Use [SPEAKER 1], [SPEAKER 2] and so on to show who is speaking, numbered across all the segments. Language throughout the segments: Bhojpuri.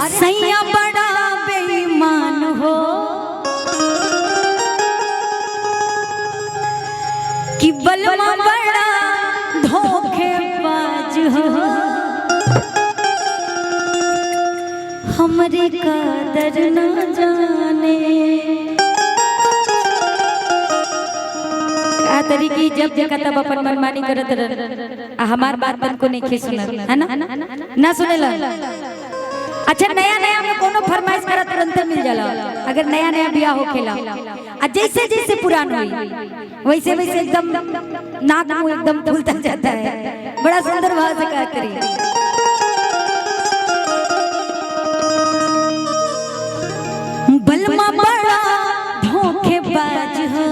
[SPEAKER 1] सैया बड़ा बेईमान हो कि बलमा बड़ा धोखेबाज हो, हमरी कदर न जाने। तरीकी जब जगह तब अपन मनमानी करत रह, हमार बात बन को नहीं सुनल है ना सुनेला। अच्छा नया नया में कोनो फरमाइश करत तुरंत मिल जाला, अगर नया नया ब्याह होखेला आ जैसे जैसे पुरान हुई वैसे वैसे एकदम नाक मुंह एकदम फूलता जाता है। बड़ा सुंदर भाव से कहा करी। बलमा बड़ा धोखेबाज हो,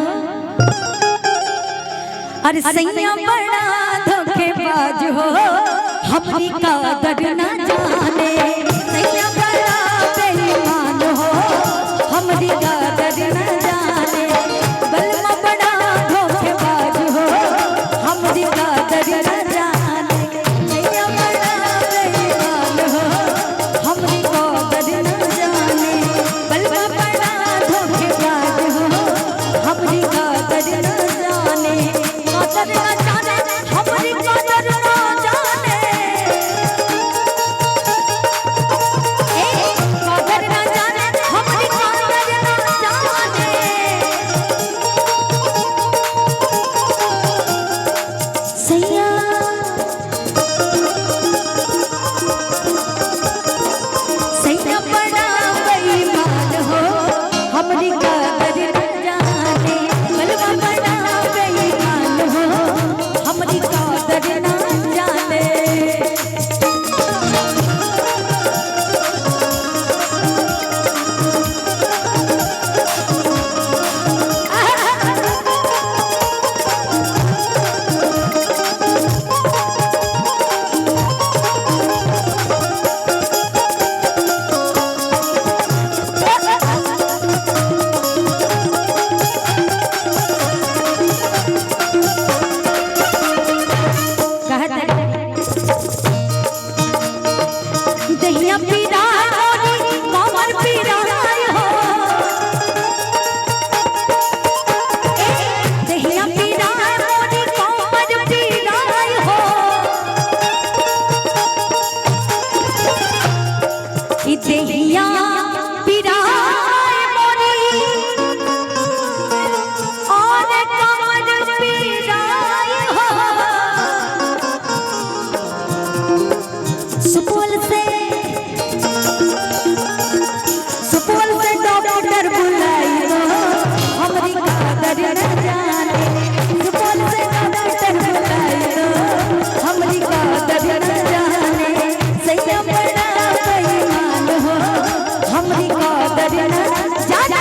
[SPEAKER 1] अरे सैया बड़ा धोखेबाज हो, हमरी कदर न जाने। सैया बड़ा बेईमान हो, हमरी कदर न जाने। बलमा बड़ा धोखेबाज हो, हमरी कदर न जाने। सैया बड़ा बेईमान हो, हमरी कदर न जाने। बलमा बड़ा धोखेबाज हो, हमरी कदर न जाने। कदर न जाने, हमरी कदर न जाने। कदर न जाने, हमरी कदर न जाने। सैया सैया बड़ा बेईमान हो, हमरी कदर न जाने। बलमा बड़ा बेईमान हो, हमरी कदर न जाने। दहिया पीरा मोरी कमर पीरा हो, दहिया पीरा मोरी कमर पीरा हो। ई दहिया पीरा मोरी और कमर पीरा हो। सुपौल से डॉक्टर बुलाई दो, हमरी कदर न जाने। सुपौल से डॉक्टर बुलाई दो, हमरी कदर न जाने। सैया बड़ा बेईमान हो, हमरी कदर न जाने।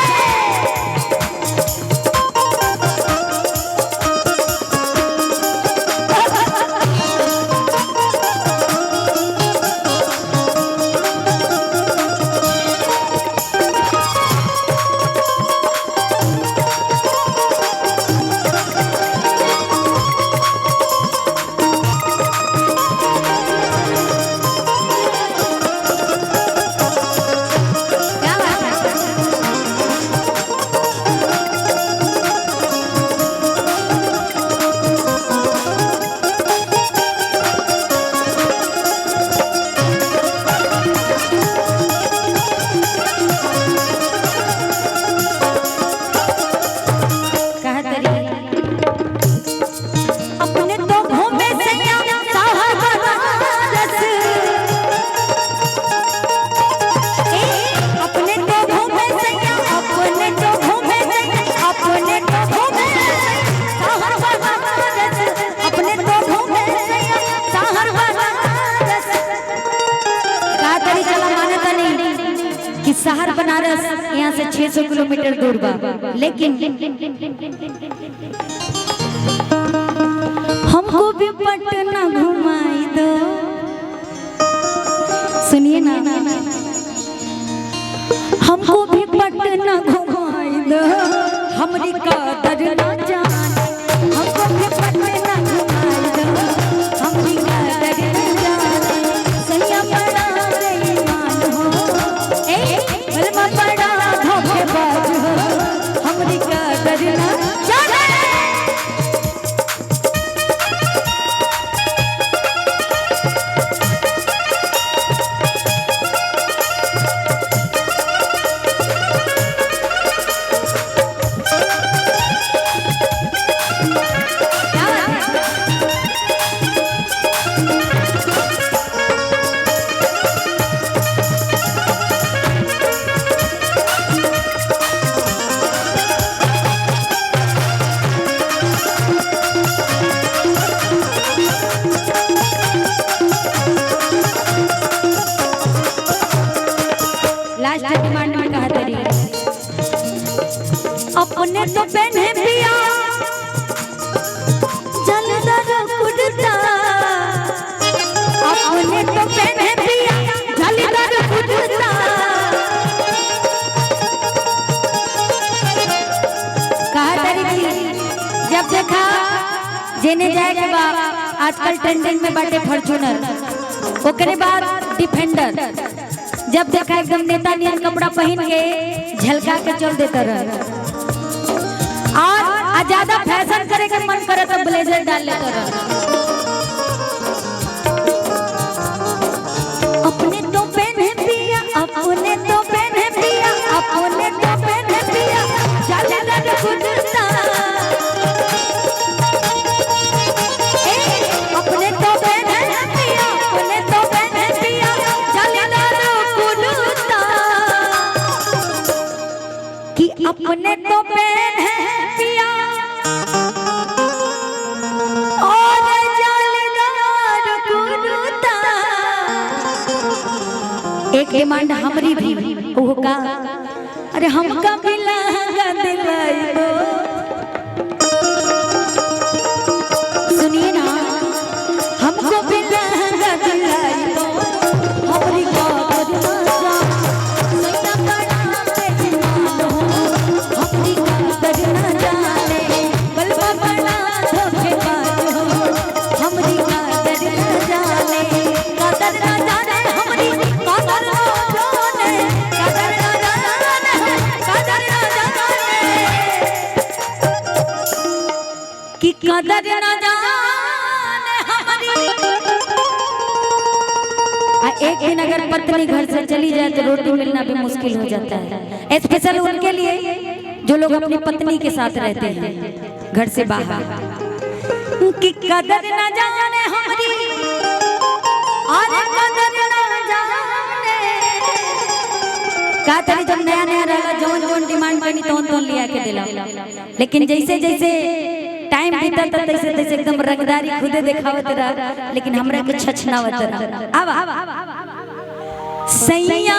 [SPEAKER 1] अपने तो घूमे सैया शहर बनारस, अपने तो घूमे सैया, अपने तो घूमे सैया, अपने तो घूमे शहर बनारस, अपने तो घूमे सैया शहर बनारस। का करी चला मानता नहीं कि शहर बनारस यहाँ से 600 किलोमीटर दूर बा, लेकिन हमको भी पटना घुमाई दो। सुनिए ना, हमको भी पटना घुमाई दो, हमरी कदर न जाने। हमको भी पटना घुमाई दो, हमरी कदर न जाने। सैया बड़ा बेईमान हो, धोखेबाज हो हमरी कदर ना जाने। लास्ट डिमांड में कहा तेरी अपने तो पहने पिया जलदार कुर्ता अपने तो पहने पिया जलदार कुर्ता कहा तेरी जब देखा जेने जाए के बाद आजकल ट्रेंडिंग में बाटे फॉर्च्यूनर ओकरे बाद डिफेंडर जब देखा एकदम नेता नियन कपड़ा पहन के झलका के चल देता रहे और ज्यादा फैशन करे के मन करे तो ब्लेजर डाल लेता रहे। अपने तो पहने पिया अपने तो पहने पिया अपने तो पहने पिया जलदार कुर्ता अपने तो पहने पिया अपने तो पहने पिया जलदार कि अपने तो पहने पिया और जालदार कुर्ता। एक डिमांड हमरी भी वो का अरे हमका भी लहंगा दिलाई दो सुनिए ना हमको भी लहंगा दिलाई दो हमरी की कदर न जाने हमारी। एक दिन अगर पत्नी घर से चली जाए तो रोटी मिलना भी मुश्किल हो जाता है, स्पेशल उनके लिए जो लोग अपनी पत्नी के साथ रहते हैं घर से बाहर। की कदर न जाने हमारी और कदर न जाने का तेरी जब नया नया रहला जोन जोन डिमांड करनी तो लिया के दिला, लेकिन जैसे जैसे टाइम बीता तैसे तैसे एकदम रंगदारी खुदे दिखावत रहा, लेकिन हमरा के छछनावत रहा। अब सैया